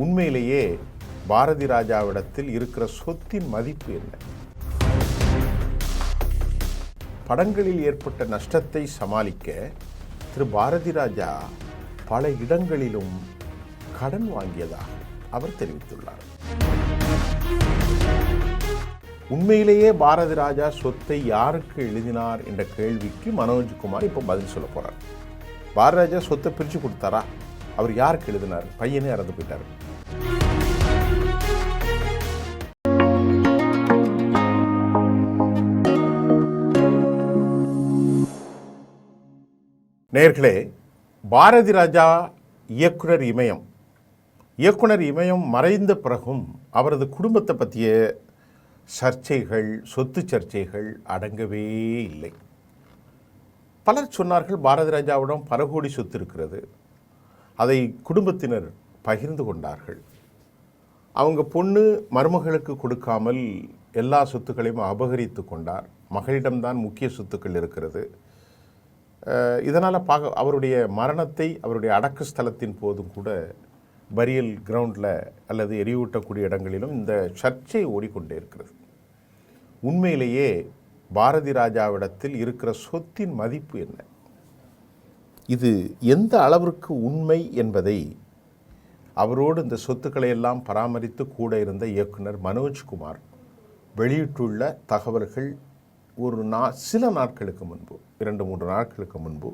உண்மையிலேயே பாரதி ராஜாவிடத்தில் இருக்கிற சொத்தின் மதிப்பு என்ன? படங்களில் ஏற்பட்ட நஷ்டத்தை சமாளிக்க திரு பாரதி ராஜா பல இடங்களிலும் கடன் வாங்கியதாக அவர் தெரிவித்துள்ளார். உண்மையிலேயே பாரதி ராஜா சொத்தை யாருக்கு எழுதினார் என்ற கேள்விக்கு மனோஜ்குமார் இப்போ பதில் சொல்ல போறார். பாரதி ராஜா சொத்தை பிரித்து கொடுத்தாரா? அவர் யாருக்கு எழுதினார்? பையனே இறந்து போயிட்டார். நேயர்களே, பாரதி ராஜா இயக்குனர் இமயம் மறைந்த பிறகும் அவரது குடும்பத்தை பற்றிய சர்ச்சைகள், சொத்து சர்ச்சைகள் அடங்கவே இல்லை. பலர் சொன்னார்கள், பாரதி ராஜாவிடம் பல கோடி சொத்து இருக்கிறது, அதை குடும்பத்தினர் பகிர்ந்து கொண்டார்கள். அவங்க பொண்ணு மருமகளுக்கு கொடுக்காமல் எல்லா சொத்துக்களையும் அபகரித்து கொண்டார். மகளிடம்தான் முக்கிய சொத்துக்கள் இருக்கிறது. இதனால் அவருடைய மரணத்தை அவருடைய அடக்க ஸ்தலத்தின் போதும் கூட பரியல் கிரவுண்டில் அல்லது எரியூட்டக்கூடிய இடங்களிலும் இந்த சர்ச்சை ஓடிக்கொண்டே இருக்கிறது. உண்மையிலேயே பாரதி ராஜாவிடத்தில் இருக்கிற சொத்தின் மதிப்பு என்ன? இது எந்த அளவிற்கு உண்மை என்பதை அவரோடு இந்த சொத்துக்களை எல்லாம் பராமரித்து கூட இருந்த இயக்குனர் மனோஜ்குமார் வெளியிட்டுள்ள தகவல்கள் சில நாட்களுக்கு முன்பு, 2-3 நாட்களுக்கு முன்பு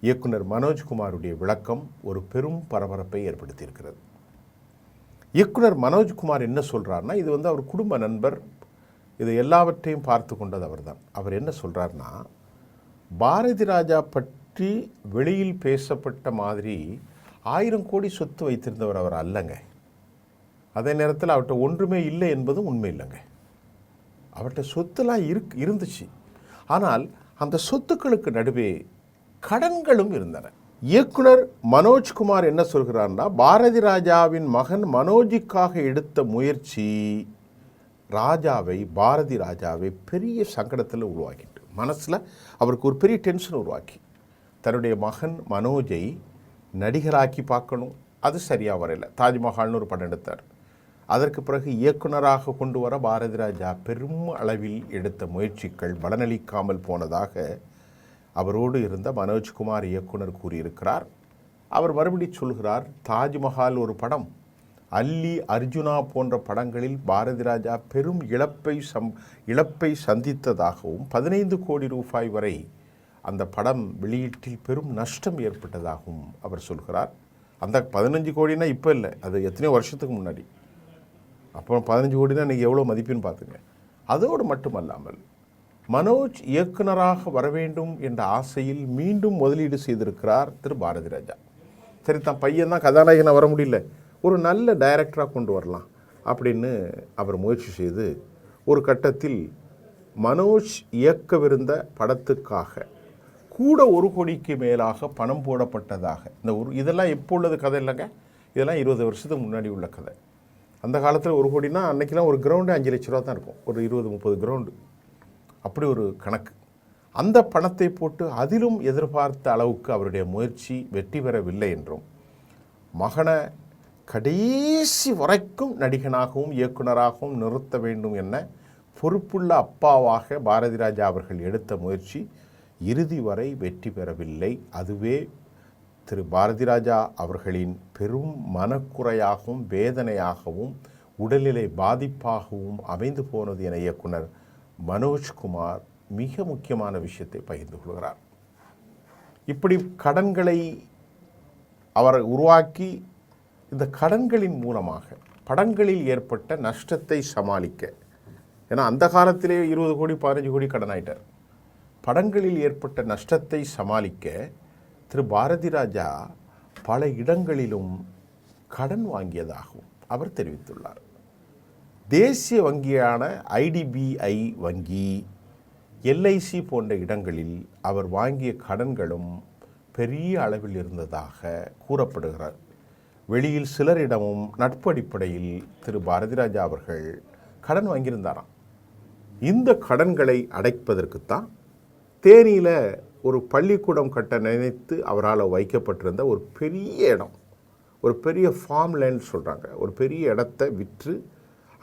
இயக்குனர் மனோஜ்குமாருடைய விளக்கம் ஒரு பெரும் பரபரப்பை ஏற்படுத்தியிருக்கிறது. இயக்குனர் மனோஜ்குமார் என்ன சொல்கிறார்னா, இது அவர் குடும்ப நண்பர், இது எல்லாவற்றையும் பார்த்து கொண்டது அவர்தான். அவர் என்ன சொல்கிறார்னா, பாரதி ராஜா பற்றி வெளியில் பேசப்பட்ட மாதிரி 1000 கோடி சொத்து வைத்திருந்தவர் அவர் அல்லங்க. அதே நேரத்தில் அவர்கிட்ட ஒன்றுமே இல்லை என்பதும் உண்மை இல்லைங்க. அவர்கிட்ட சொத்துலாம் இருந்துச்சு. ஆனால் அந்த சொத்துக்களுக்கு நடுவே கடன்களும் இருந்தன. இயக்குனர் மனோஜ்குமார் என்ன சொல்கிறார்னா, பாரதி ராஜாவின் மகன் மனோஜுக்காக எடுத்த முயற்சி பாரதி ராஜாவை பெரிய சங்கடத்தில் உருவாக்கிட்டு, மனசில் அவருக்கு ஒரு பெரிய டென்ஷன் உருவாக்கி, தன்னுடைய மகன் மனோஜை நடிகராக்கி பார்க்கணும், அது சரியாக வரையில். தாஜ்மஹால்னு ஒரு படம் எடுத்தார். அதற்கு பிறகு இயக்குனராக கொண்டு வர பாரதி ராஜா பெரும் அளவில் எடுத்த முயற்சிகள் பலனளிக்காமல் போனதாக அவரோடு இருந்த மனோஜ்குமார் இயக்குனர் கூறியிருக்கிறார். அவர் மறுபடி சொல்கிறார், தாஜ்மஹால் ஒரு படம், அல்லி, அர்ஜுனா போன்ற படங்களில் பாரதி ராஜா பெரும் இழப்பை சந்தித்ததாகவும் 15 கோடி ரூபாய் வரை அந்த படம் வெளியீட்டில் பெரும் நஷ்டம் ஏற்பட்டதாகவும் அவர் சொல்கிறார். அந்த 15 கோடினா இப்போ இல்லை, அது எத்தனையோ வருஷத்துக்கு முன்னாடி. அப்புறம் 15 கோடினா இன்றைக்கி எவ்வளோ மதிப்புன்னு பார்த்துங்க. அதோடு மட்டுமல்லாமல் மனோஜ் இயக்குனராக வர வேண்டும் என்ற ஆசையில் மீண்டும் முதலீடு செய்திருக்கிறார் திரு பாரதி ராஜா. சரி, தான் பையன் தான் கதாநாயகனாக வர முடியல, ஒரு நல்ல டைரக்டராக கொண்டு வரலாம் அப்படின்னு அவர் முயற்சி செய்து ஒரு கட்டத்தில் மனோஜ் இயக்கவிருந்த படத்துக்காக கூட 1 கோடிக்கு மேலாக பணம் போடப்பட்டதாக இதெல்லாம் எப்போ உள்ளது கதை இல்லைங்க, இதெல்லாம் 20 வருஷத்துக்கு முன்னாடி உள்ள கதை. அந்த காலத்தில் 1 கோடினா அன்றைக்கெலாம் ஒரு கிரவுண்டு 5 லட்ச ரூபா தான் இருக்கும், ஒரு 20-30 கிரவுண்டு, அப்படி ஒரு கணக்கு. அந்த பணத்தை போட்டு அதிலும் எதிர்பார்த்த அளவுக்கு அவருடைய முயற்சி வெற்றி பெறவில்லை என்றும், மகனை கடைசி வரைக்கும் நடிகனாகவும் இயக்குனராகவும் நிறுத்த வேண்டும் என பொறுப்புள்ள அப்பாவாக பாரதி ராஜா அவர்கள் எடுத்த முயற்சி இறுதி வரை வெற்றி பெறவில்லை. அதுவே திரு பாரதி ராஜா அவர்களின் பெரும் மனக்குறையாகவும் வேதனையாகவும் உடல்நிலை பாதிப்பாகவும் அமைந்து போனது என இயக்குனர் மனோஜ்குமார் மிக முக்கியமான விஷயத்தை பகிர்ந்து கொள்கிறார். இப்படி கடன்களை அவர் உருவாக்கி, இந்த கடன்களின் மூலமாக படங்களில் ஏற்பட்ட நஷ்டத்தை சமாளிக்க, ஏன்னா அந்த காலத்திலே 20 கோடி 15 கோடி கடன் ஆயிட்டார். படங்களில் ஏற்பட்ட நஷ்டத்தை சமாளிக்க திரு பாரதி ராஜா பல இடங்களிலும் கடன் வாங்கியதாகவும் அவர் தெரிவித்துள்ளார். தேசிய வங்கியான IDBI வங்கி, LIC போன்ற இடங்களில் அவர் வாங்கிய கடன்களும் பெரிய அளவில் இருந்ததாக கூறப்படுகிறார். வெளியில் சிலரிடமும் நட்பு அடிப்படையில் திரு பாரதி ராஜா அவர்கள் கடன் வாங்கியிருந்தாராம். இந்த கடன்களை அடைப்பதற்குத்தான் தேனியில் ஒரு பள்ளிக்கூடம் கட்ட நினைத்து அவரால் வைக்கப்பட்டிருந்த ஒரு பெரிய இடம், ஒரு பெரிய ஃபார்ம் லேண்ட் சொல்கிறாங்க, ஒரு பெரிய இடத்தை விற்று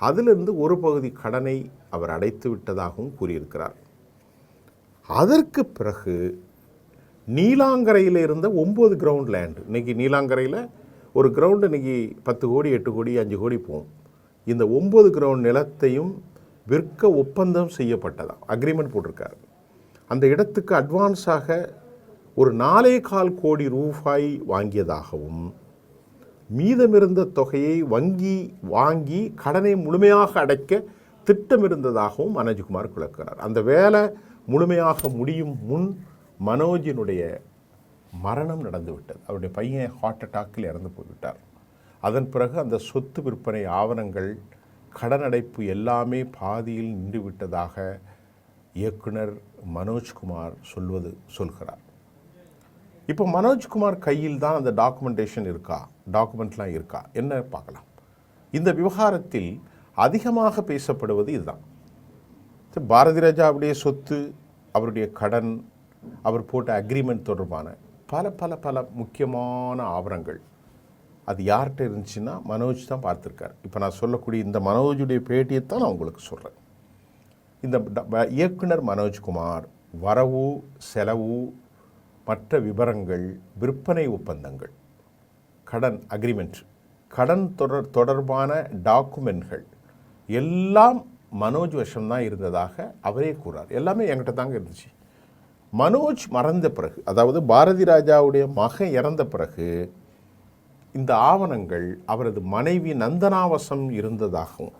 அதிலிருந்து ஒரு பகுதி கடனை அவர் அடைத்து விட்டதாகவும் கூறியிருக்கிறார். அதற்கு பிறகு நீலாங்கரையில் இருந்த 9 கிரவுண்ட் லேண்டு, இன்றைக்கி நீலாங்கரையில் ஒரு கிரவுண்டு இன்றைக்கி 10 கோடி 8 கோடி 5 கோடி போகும். இந்த 9 கிரவுண்ட் நிலத்தையும் விற்க ஒப்பந்தம் செய்யப்பட்டதா, அக்ரிமெண்ட் போட்டிருக்காரு. அந்த இடத்துக்கு அட்வான்ஸாக ஒரு 4,4 கோடி ரூபாய் வாங்கியதாகவும் மீதமிருந்த தொகையை வாங்கி கடனை முழுமையாக அடைக்க திட்டமிருந்ததாகவும் மனோஜ்குமார் விளக்குகிறார். அந்த வேலை முழுமையாக முடியும் முன் மனோஜினுடைய மரணம் நடந்துவிட்டது. அவருடைய பையன் ஹார்ட் அட்டாக்கில் இறந்து போய்விட்டார். அதன் பிறகு அந்த சொத்து விற்பனை ஆவணங்கள், கடன் அடைப்பு எல்லாமே பாதியில் நின்றுவிட்டதாக இயக்குனர் மனோஜ்குமார் சொல்கிறார். இப்போ மனோஜ்குமார் கையில் தான் அந்த டாக்குமெண்ட்லாம் இருக்கா என்ன பார்க்கலாம். இந்த விவகாரத்தில் அதிகமாக பேசப்படுவது இதுதான். பாரதி ராஜாவுடைய சொத்து, அவருடைய கடன், அவர் போட்ட அக்ரிமெண்ட் தொடர்பான பல பல பல முக்கியமான ஆவணங்கள் அது யார்கிட்ட இருந்துச்சுன்னா மனோஜ் தான் பார்த்துருக்கார். இப்போ நான் சொல்லக்கூடிய இந்த மனோஜுடைய பேட்டியைத்தான் நான் உங்களுக்கு சொல்கிறேன். இந்த இயக்குனர் மனோஜ்குமார் வரவு செலவு, மற்ற விவரங்கள், விற்பனை ஒப்பந்தங்கள், கடன் அக்ரிமெண்ட், கடன் தொடர்பான டாக்குமெண்ட்கள் எல்லாம் மனோஜ் வசம்தான் இருந்ததாக அவரே கூறார். எல்லாமே என்கிட்ட தாங்க இருந்துச்சு. மனோஜ் மறந்த பிறகு, அதாவது பாரதி ராஜாவுடைய மகன் இறந்த பிறகு இந்த ஆவணங்கள் அவரது மனைவி நந்தனாவசம் இருந்ததாகவும்,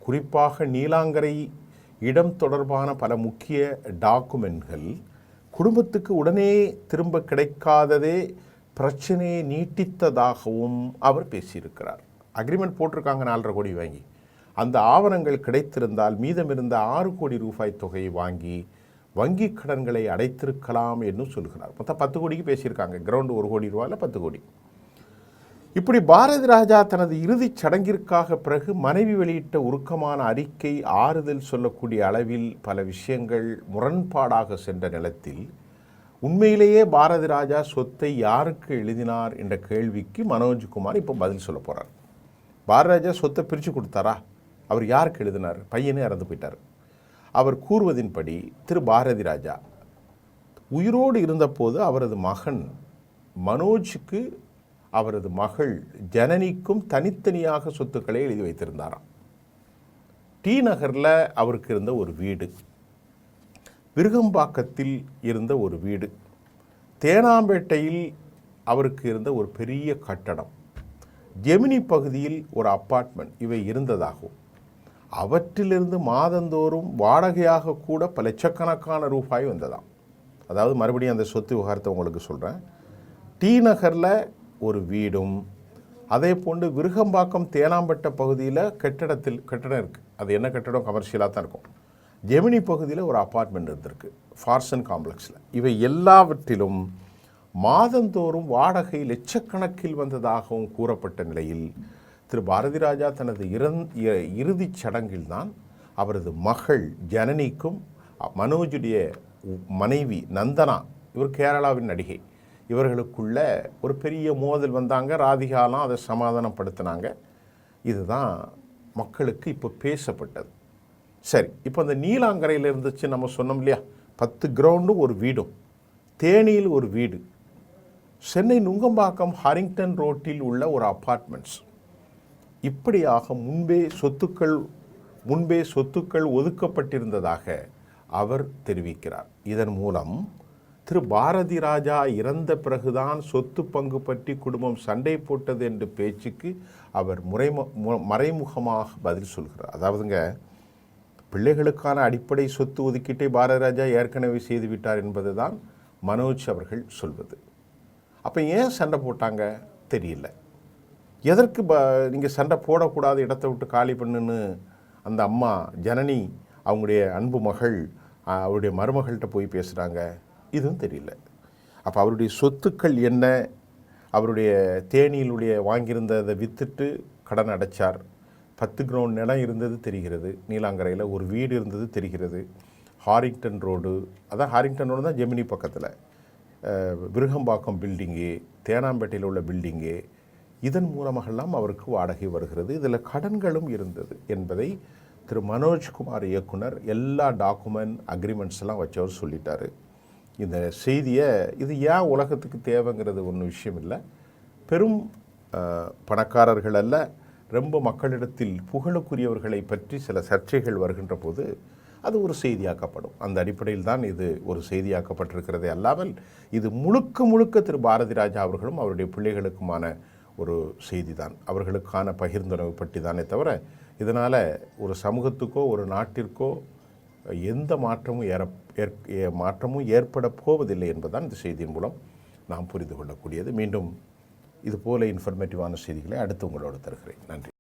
குறிப்பாக நீலாங்கரை இடம் தொடர்பான பல முக்கிய டாக்குமெண்ட்கள் குடும்பத்துக்கு உடனே திரும்ப கிடைக்காததே பிரச்சனையை நீட்டித்ததாகவும் அவர் பேசியிருக்கிறார். அக்ரிமெண்ட் போட்டிருக்காங்க 4.5 கோடி வாங்கி, அந்த ஆவணங்கள் கிடைத்திருந்தால் மீதமிருந்த 6 கோடி ரூபாய் தொகையை வாங்கி வங்கி கடன்களை அடைத்திருக்கலாம் என்று சொல்கிறார். மொத்தம் 10 கோடிக்கு பேசியிருக்காங்க. கிரவுண்டு 1 கோடி ரூபாயில் 10 கோடி. இப்படி பாரதி ராஜா தனது இறுதிச் சடங்கிற்காக பிறகு மனைவி வெளியிட்ட உருக்கமான அறிக்கை ஆறுதல் சொல்லக்கூடிய அளவில் பல விஷயங்கள் முரண்பாடாக சென்ற நிலத்தில் உண்மையிலேயே பாரதி ராஜா சொத்தை யாருக்கு எழுதினார் என்ற கேள்விக்கு மனோஜ்குமார் இப்போ பதில் சொல்ல போகிறார். பாரதி ராஜா சொத்தை பிரித்து கொடுத்தாரா? அவர் யாருக்கு எழுதினார்? பையனே இறந்து போயிட்டார். அவர் கூறுவதின்படி திரு பாரதி ராஜா உயிரோடு இருந்தபோது அவரது மகன் மனோஜுக்கு அவரது மகள் ஜனனிக்கும் தனித்தனியாக சொத்துக்களை எழுதி வைத்திருந்தாராம். டி நகரில் அவருக்கு இருந்த ஒரு வீடு, விருகம்பாக்கத்தில் இருந்த ஒரு வீடு, தேனாம்பேட்டையில் அவருக்கு இருந்த ஒரு பெரிய கட்டடம், ஜெமினி பகுதியில் ஒரு அப்பார்ட்மெண்ட், இவை இருந்ததாகவும் அவற்றிலிருந்து மாதந்தோறும் வாடகையாக கூட பல லட்சக்கணக்கான ரூபாய் வந்ததாம். அதாவது மறுபடியும் அந்த சொத்து விவகாரத்தை உங்களுக்கு சொல்கிறேன். டி நகரில் ஒரு வீடும், அதே போன்று விருகம்பாக்கம் தேனாம்பேட்டை பகுதியில் கட்டடம் இருக்குது. அது என்ன கட்டடம்? கமர்ஷியலாக தான் இருக்கும். ஜெமினி பகுதியில் ஒரு அப்பார்ட்மெண்ட் இருந்திருக்கு, ஃபார்சன் காம்ப்ளெக்ஸில். இவை எல்லாவற்றிலும் மாதந்தோறும் வாடகை லட்சக்கணக்கில் வந்ததாகவும் கூறப்பட்ட நிலையில் திரு பாரதி ராஜா தனது இறுதிச் சடங்கில்தான் அவரது மகள் ஜனனிக்கும் மனோஜுடைய மனைவி நந்தனா, இவர் கேரளாவின் நடிகை, இவர்களுக்குள்ள ஒரு பெரிய மோதல் வந்தாங்க. ராதிகாலாம் அதை சமாதானப்படுத்தினாங்க. இதுதான் மக்களுக்கு இப்போ பேசப்பட்டது. சரி, இப்போ அந்த நீலாங்கரையில் இருந்துச்சு நம்ம சொன்னோம் இல்லையா, 10 கிரவுண்டும் ஒரு வீடும், தேனியில் ஒரு வீடு, சென்னை நுங்கம்பாக்கம் ஹாரிங்டன் ரோட்டில் உள்ள ஒரு அப்பார்ட்மெண்ட்ஸ், இப்படியாக முன்பே சொத்துக்கள் ஒதுக்கப்பட்டிருந்ததாக அவர் தெரிவிக்கிறார். இதன் மூலம் திரு பாரதி ராஜா இறந்த பிறகுதான் சொத்து பங்கு பற்றி குடும்பம் சண்டை போட்டது என்ற பேச்சுக்கு அவர் மறைமுகமாக பதில் சொல்கிறார். அதாவதுங்க, பிள்ளைகளுக்கான அடிப்படை சொத்து ஒதுக்கீட்டை பாரதி ராஜா ஏற்கனவே செய்துவிட்டார் என்பது தான் மனோஜ் அவர்கள் சொல்வது. அப்போ ஏன் சண்டை போட்டாங்க தெரியல. எதற்கு நீங்கள் சண்டை போடக்கூடாது, இடத்தை விட்டு காலி பண்ணுன்னு அந்த அம்மா ஜனனி அவங்களுடைய அன்பு மகள் அவருடைய மருமகள்கிட்ட போய் பேசுகிறாங்க, இதுவும் தெரியல. அப்போ அவருடைய சொத்துக்கள் என்ன, அவருடைய தேனியிலுடைய வாங்கியிருந்ததை விற்றுட்டு கடன் அடைச்சார். 10 கிரவுண்ட் நிலம் இருந்தது தெரிகிறது, நீலாங்கரையில் ஒரு வீடு இருந்தது தெரிகிறது, ஹாரிங்டன் ரோடு, அதான் ஹாரிங்டன் ரோடு தான் ஜெமினி பக்கத்தில், விருகம்பாக்கம் பில்டிங்கு, தேனாம்பேட்டையில் உள்ள பில்டிங்கு, இதன் மூலமாகலாம் அவருக்கு வாடகை வருகிறது. இதில் கடன்களும் இருந்தது என்பதை திரு மனோஜ்குமார் இயக்குனர் எல்லா டாக்குமெண்ட் அக்ரிமெண்ட்ஸ் எல்லாம் வச்சவர் சொல்லிட்டார். இந்த செய்தியை இது ஏன் உலகத்துக்கு தேவைங்கிறது ஒன்றும் விஷயம் இல்லை. பெரும் பணக்காரர்கள் அல்ல, ரொம்ப மக்களிடத்தில் புகழுக்குரியவர்களை பற்றி சில சர்ச்சைகள் வருகின்ற போது அது ஒரு செய்தியாக்கப்படும். அந்த அடிப்படையில் தான் இது ஒரு செய்தியாக்கப்பட்டிருக்கிறதே அல்லாமல் இது முழுக்க முழுக்க திரு பாரதி ராஜா அவர்களும் அவருடைய பிள்ளைகளுக்குமான ஒரு செய்தி தான், அவர்களுக்கான பகிர்ந்துணர்வு பற்றி தானே தவிர இதனால் ஒரு சமூகத்துக்கோ ஒரு நாட்டிற்கோ எந்த மாற்றமும் ஏற்பட போவதில்லை என்பதுதான் இந்த செய்தியின் மூலம் நாம் புரிந்து கொள்ளக்கூடியது. மீண்டும் இதுபோல இன்ஃபர்மேட்டிவான செய்திகளை அடுத்து உங்களோடு தருகிறேன். நன்றி.